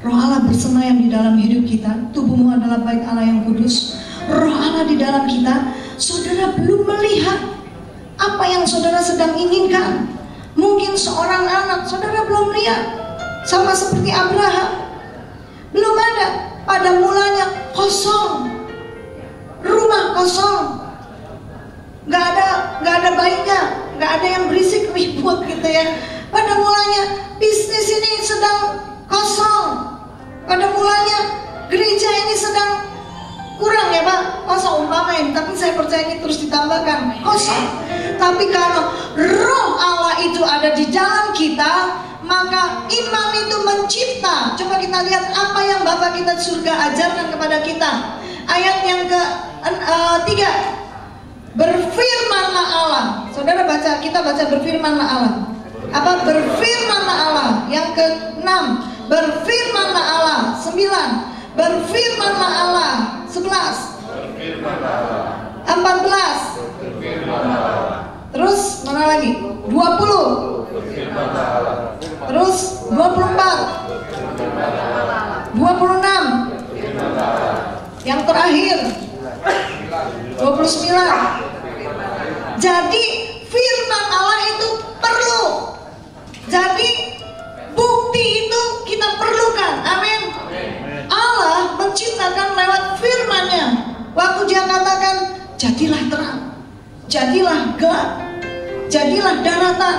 Roh Allah bersemayam di dalam hidup kita. Tubuhmu adalah bait Allah yang kudus. Roh Allah di dalam kita. Saudara belum melihat apa yang saudara sedang inginkan. Mungkin seorang anak saudara belum lihat, sama seperti Abraham. Belum ada. Pada mulanya kosong, rumah kosong, nggak ada bayinya, nggak ada yang berisik ribut gitu ya. Pada mulanya bisnis ini sedang kosong. Pada mulanya gereja ini sedang kurang ya Pak, masa umpamain, tapi saya percaya ini terus ditambahkan kosong. Tapi kalau roh Allah itu ada di dalam kita, maka iman itu mencipta. Coba kita lihat apa yang Bapa kita di surga ajarkan kepada kita. Ayat yang ke-3, berfirmanlah Allah. Saudara baca, kita baca berfirmanlah Allah. Apa? Berfirmanlah Allah. Yang ke-6, berfirmanlah Allah. 9, berfirmanlah Allah. 11, 14, terus mana lagi? 20, terus 24, 26, yang terakhir 29. Jadi firman Allah itu perlu. Jadi bukti itu kita perlukan. Amin. Allah menciptakan lewat firman-Nya. Waktu Dia katakan, jadilah terang, jadilah gelap, jadilah daratan,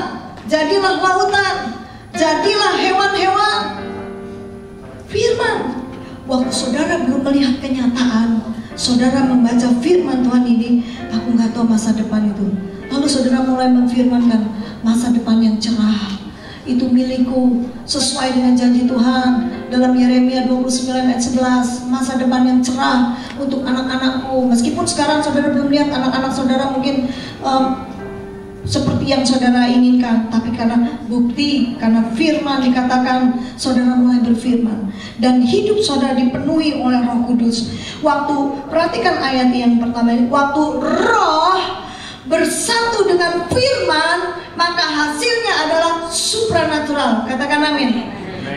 jadilah lautan, jadilah hewan-hewan. Firman. Waktu saudara belum melihat kenyataan, saudara membaca firman Tuhan ini, aku nggak tahu masa depan itu. Lalu saudara mulai memfirmankan, masa depan yang cerah itu milikku sesuai dengan janji Tuhan dalam Yeremia 29 ayat 11, masa depan yang cerah untuk anak-anakku. Meskipun sekarang saudara belum lihat anak-anak saudara mungkin seperti yang saudara inginkan, tapi karena bukti, karena firman dikatakan, saudara mulai berfirman dan hidup saudara dipenuhi oleh Roh Kudus. Waktu perhatikan ayat yang pertama ini, waktu Roh bersatu dengan firman, maka hasilnya adalah supranatural. Katakan amin.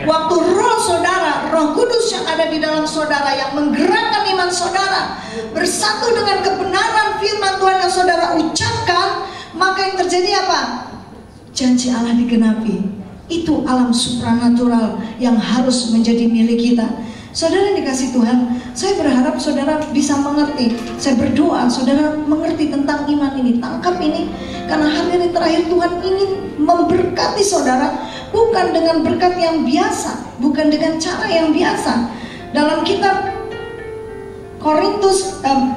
Waktu roh saudara, Roh Kudus yang ada di dalam saudara, yang menggerakkan iman saudara, bersatu dengan kebenaran firman Tuhan yang saudara ucapkan, maka yang terjadi apa? Janji Allah digenapi. Itu alam supranatural yang harus menjadi milik kita. Saudara yang dikasih Tuhan, saya berharap saudara bisa mengerti. Saya berdoa saudara mengerti tentang iman ini, tangkap ini. Karena hari terakhir Tuhan ingin memberkati saudara, bukan dengan berkat yang biasa, bukan dengan cara yang biasa. Dalam kitab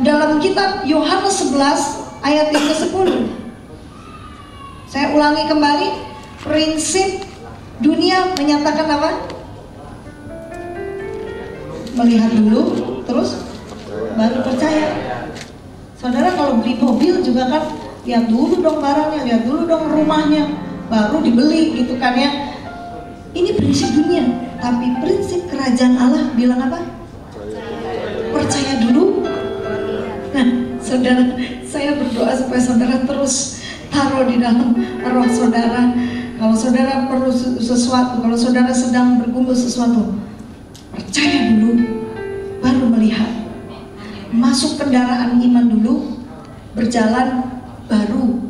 dalam kitab Yohanes 11 ayat yang ke-10, saya ulangi kembali, prinsip dunia menyatakan apa? Melihat dulu, terus baru percaya. Saudara kalau beli mobil juga kan, lihat dulu dong barangnya, lihat dulu dong rumahnya, baru dibeli gitu kan ya. Ini prinsip dunia, tapi prinsip kerajaan Allah bilang apa? Percaya dulu. Nah, saudara, saya berdoa supaya saudara terus taruh di dalam roh saudara. Kalau saudara perlu sesuatu, kalau saudara sedang bergumul sesuatu, percaya dulu, baru melihat. Masuk kendaraan iman dulu, berjalan, baru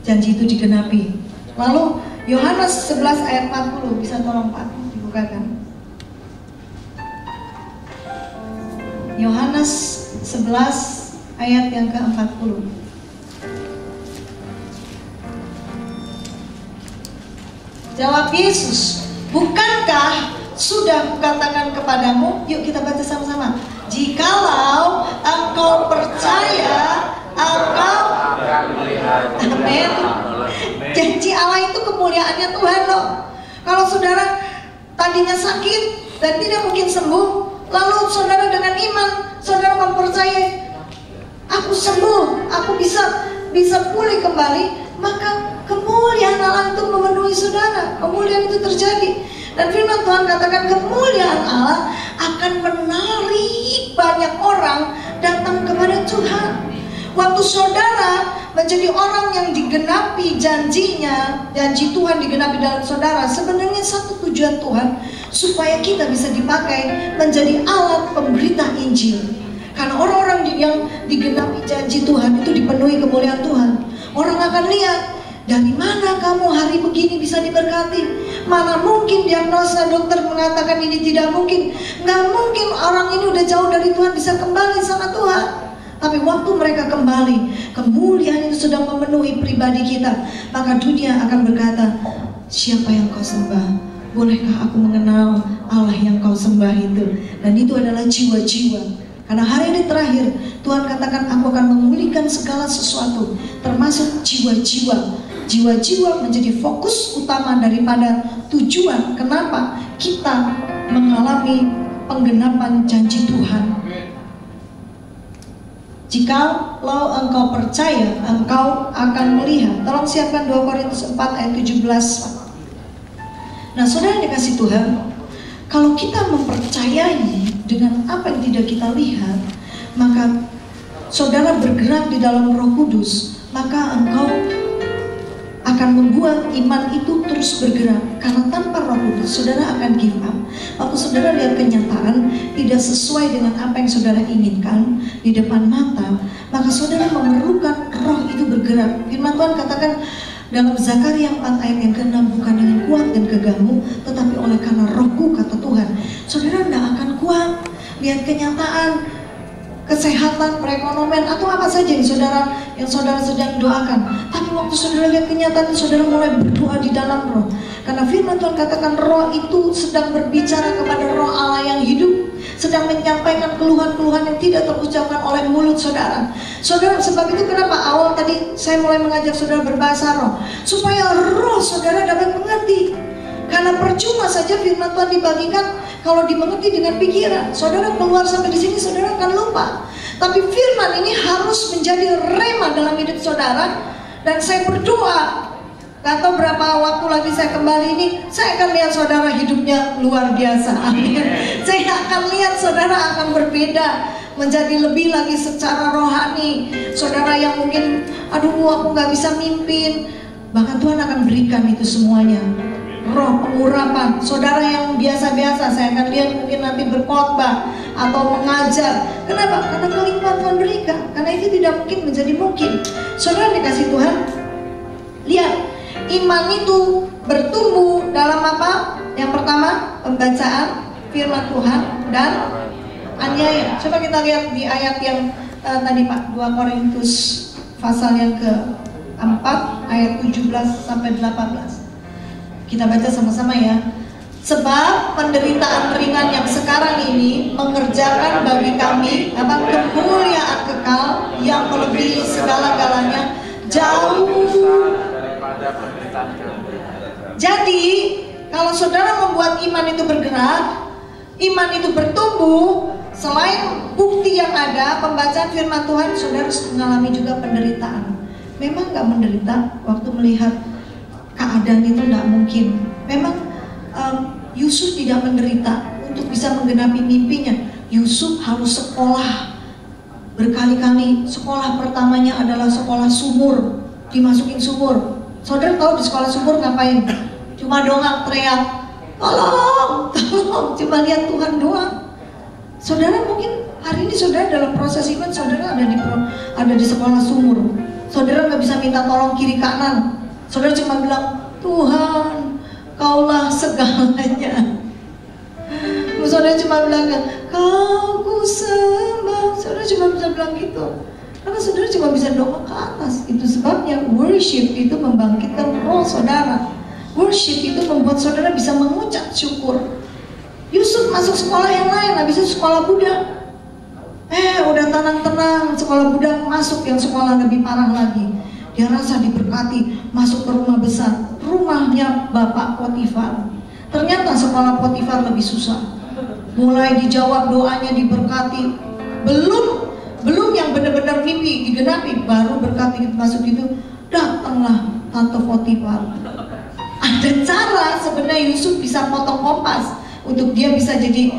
janji itu digenapi. Lalu Yohanes 11 ayat 40, bisa tolong Pak dibukakan. Yohanes 11 ayat yang ke-40. Jawab Yesus, bukankah sudah kukatakan kepadamu? Yuk kita baca sama-sama. Jikalau engkau percaya, engkau akan melihat. Amin. Janji Allah itu kemuliaannya Tuhan loh. Kalau saudara tadinya sakit dan tidak mungkin sembuh, lalu saudara dengan iman, saudara mempercayai, aku sembuh, aku bisa pulih kembali, maka kemuliaan Allah itu memenuhi saudara. Kemuliaan itu terjadi. Dan firman Tuhan katakan kemuliaan Allah akan menarik banyak orang datang kepada Tuhan. Waktu saudara menjadi orang yang digenapi janjinya, janji Tuhan digenapi dalam saudara, sebenarnya satu tujuan Tuhan, supaya kita bisa dipakai menjadi alat pemberita Injil. Karena orang-orang yang digenapi janji Tuhan itu dipenuhi kemuliaan Tuhan. Orang akan lihat, dari mana kamu hari begini bisa diberkati? Mana mungkin diagnosa dokter mengatakan ini tidak mungkin. Nggak mungkin orang ini udah jauh dari Tuhan bisa kembali sama Tuhan. Tapi waktu mereka kembali, kemuliaan itu sedang memenuhi pribadi kita. Maka dunia akan berkata, siapa yang kau sembah? Bolehkah aku mengenal Allah yang kau sembah itu? Dan itu adalah jiwa-jiwa. Karena hari ini terakhir, Tuhan katakan aku akan memulihkan segala sesuatu, termasuk jiwa-jiwa. Jiwa-jiwa menjadi fokus utama daripada tujuan kenapa kita mengalami penggenapan janji Tuhan. Jikalau engkau percaya, engkau akan melihat. Tolong siapkan 2 Korintus 4 ayat 17. Nah, saudara dikasih Tuhan, kalau kita mempercayai dengan apa yang tidak kita lihat, maka saudara bergerak di dalam Roh Kudus, maka engkau akan membuat iman itu terus bergerak. Karena tanpa Roh Kudus, saudara akan give up. Waktu saudara lihat kenyataan tidak sesuai dengan apa yang saudara inginkan di depan mata, maka saudara memerlukan Roh itu bergerak. Firman Tuhan katakan dalam Zakaria 4 ayat yang ke-6, bukan dengan kuat dan gegahmu, tetapi oleh karena Rohku, kata Tuhan. Saudara tidak akan kuat lihat kenyataan, kesehatan, perekonomian, atau apa saja yang saudara sedang doakan. Tapi waktu saudara lihat kenyataan, saudara mulai berdoa di dalam Roh. Karena firman Tuhan katakan Roh itu sedang berbicara kepada Roh Allah yang hidup, sedang menyampaikan keluhan-keluhan yang tidak terucapkan oleh mulut saudara. Saudara, sebab itu kenapa awal tadi saya mulai mengajak saudara berbahasa roh, supaya roh saudara dapat mengerti. Karena percuma saja firman Tuhan dibagikan kalau dimengerti dengan pikiran. Saudara keluar sampai di sini, saudara akan lupa. Tapi firman ini harus menjadi rema dalam hidup saudara. Dan saya berdoa, gak tahu berapa waktu lagi saya kembali ini, saya akan lihat saudara hidupnya luar biasa. Amin. Saya akan lihat saudara akan berbeda, menjadi lebih lagi secara rohani. Saudara yang mungkin, aduh aku gak bisa mimpin, bahkan Tuhan akan berikan itu semuanya. Roh pengurapan. Saudara yang biasa-biasa, saya akan lihat mungkin nanti berkhotbah atau mengajar. Kenapa? Karena kelimpahan Tuhan berikan. Karena itu tidak mungkin menjadi mungkin. Saudara dikasih Tuhan, lihat, iman itu bertumbuh dalam apa? Yang pertama, pembacaan firman Tuhan dan aniaya. Coba kita lihat di ayat yang tadi Pak, 2 Korintus pasal yang ke-4 ayat 17 sampai 18. Kita baca sama-sama ya. Sebab penderitaan ringan yang sekarang ini mengerjakan bagi kami apa? Kemuliaan kekal yang melebihi segala-galanya, jauh. Jadi kalau saudara membuat iman itu bergerak, iman itu bertumbuh, selain bukti yang ada, pembacaan firman Tuhan, saudara harus mengalami juga penderitaan. Memang gak menderita waktu melihat keadaan itu tidak mungkin. Memang Yusuf tidak menderita untuk bisa menggenapi mimpinya. Yusuf harus sekolah berkali-kali. Sekolah pertamanya adalah sekolah sumur, dimasukin sumur. Saudara tahu di sekolah sumur ngapain? Cuma doang, teriak, tolong, tolong. Cuma lihat Tuhan doang. Saudara mungkin hari ini saudara dalam proses iman, saudara ada di sekolah sumur. Saudara nggak bisa minta tolong kiri kanan. Saudara cuma bilang, Tuhan, Kaulah segalanya. Saudara cuma bilang, Kau ku sembah. Saudara cuma bisa bilang gitu. Karena saudara cuma bisa doa ke atas. Itu sebabnya worship itu membangkitkan roh saudara. Worship itu membuat saudara bisa mengucap syukur. Yusuf masuk sekolah yang lain, habis itu sekolah budak. Udah tenang-tenang, sekolah budak masuk yang sekolah lebih parah lagi. Dia rasa diberkati, masuk ke rumah besar, rumahnya Bapak Potifar. Ternyata sekolah Potifar lebih susah. Mulai dijawab doanya, diberkati. Belum yang benar-benar mimpi digenapi, baru berkat itu masuk itu, datanglah Tante Potifar. Ada cara sebenarnya Yusuf bisa potong kompas untuk dia bisa jadi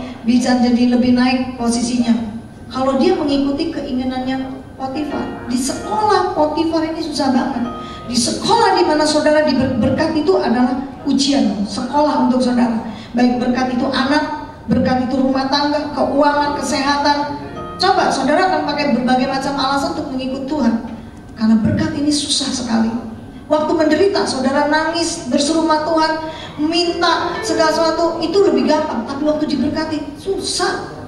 lebih naik posisinya. Kalau dia mengikuti keinginannya Potifar. Di sekolah Potifar ini susah banget. Di sekolah di mana saudara diberkati itu adalah ujian, sekolah untuk saudara. baik berkat itu anak, berkat itu rumah tangga, keuangan, kesehatan. Coba saudara akan pakai berbagai macam alasan untuk mengikut Tuhan, karena berkat ini susah sekali. Waktu menderita, saudara nangis, berserumah Tuhan, minta segala sesuatu, itu lebih gampang. Tapi waktu diberkati, susah.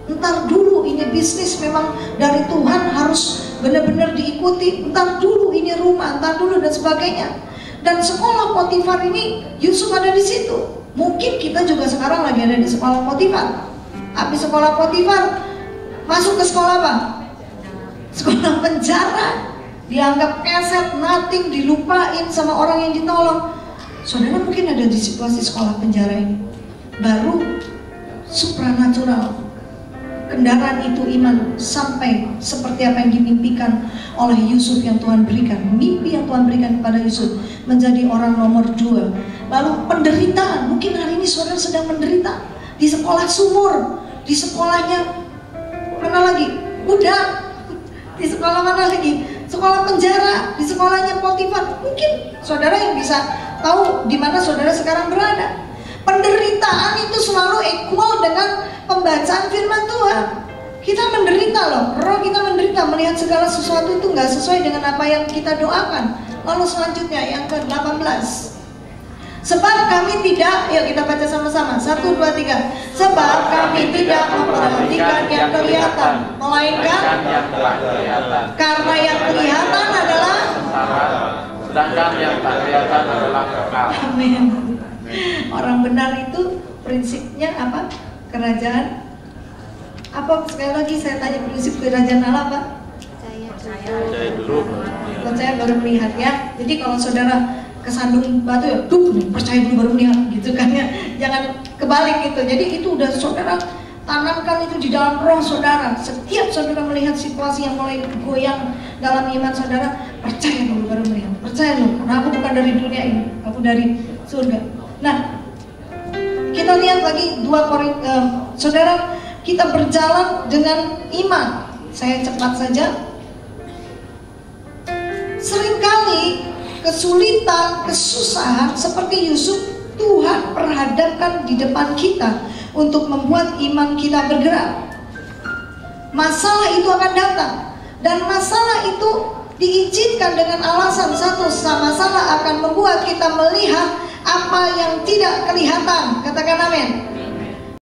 Ntar dulu ini bisnis memang dari Tuhan harus benar-benar diikuti. Ntar dulu ini rumah, ntar dulu dan sebagainya. Dan sekolah Potifar ini, Yusuf ada di situ. Mungkin kita juga sekarang lagi ada di sekolah Potifar. Habis sekolah Potifar, masuk ke sekolah apa? Sekolah penjara. Dianggap keset, nothing, dilupain sama orang yang ditolong. Saudara mungkin ada di situasi sekolah penjara ini. Baru supranatural, kendaraan itu iman sampai seperti apa yang dimimpikan oleh Yusuf yang Tuhan berikan. Mimpi yang Tuhan berikan kepada Yusuf, menjadi orang nomor 2. Lalu penderitaan, mungkin hari ini saudara sedang menderita di sekolah sumur, di sekolahnya mana lagi? Budak. Di sekolah mana lagi? Sekolah penjara, di sekolahnya Potifar. Mungkin saudara yang bisa tahu di mana saudara sekarang berada. Penderitaan itu selalu equal dengan pembacaan firman Tuhan. Kita menderita loh, roh kita menderita melihat segala sesuatu itu nggak sesuai dengan apa yang kita doakan. Lalu selanjutnya yang ke-18. Sebab kami tidak, yuk kita baca sama-sama, 1, 2, 3. Sebab kami tidak memperhatikan yang kelihatan, melainkan yang telah kelihatan. Karena yang kelihatan adalah sedangkan yang tak kelihatan adalah kekal. Amin. Orang benar itu prinsipnya apa? Kerajaan. Apa sekali lagi saya tanya, prinsip kerajaan Allah apa? Percaya dulu. Percaya baru melihat ya. Jadi kalau saudara kesandung batu ya, percaya dulu baru melihat gitu kan ya. Jangan kebalik gitu. Jadi itu udah saudara tanamkan itu di dalam roh saudara. Setiap saudara melihat situasi yang mulai goyang dalam iman saudara, percaya dulu baru melihat. Percaya dulu, karena aku bukan dari dunia ini, aku dari surga. Nah, kita lihat lagi 2 Korintus, saudara, kita berjalan dengan iman. Saya cepat saja. Seringkali kesulitan, kesusahan seperti Yusuf, Tuhan perhadapkan di depan kita untuk membuat iman kita bergerak. Masalah itu akan datang, dan masalah itu diizinkan dengan alasan satu, masalah akan membuat kita melihat apa yang tidak kelihatan. Katakan amin.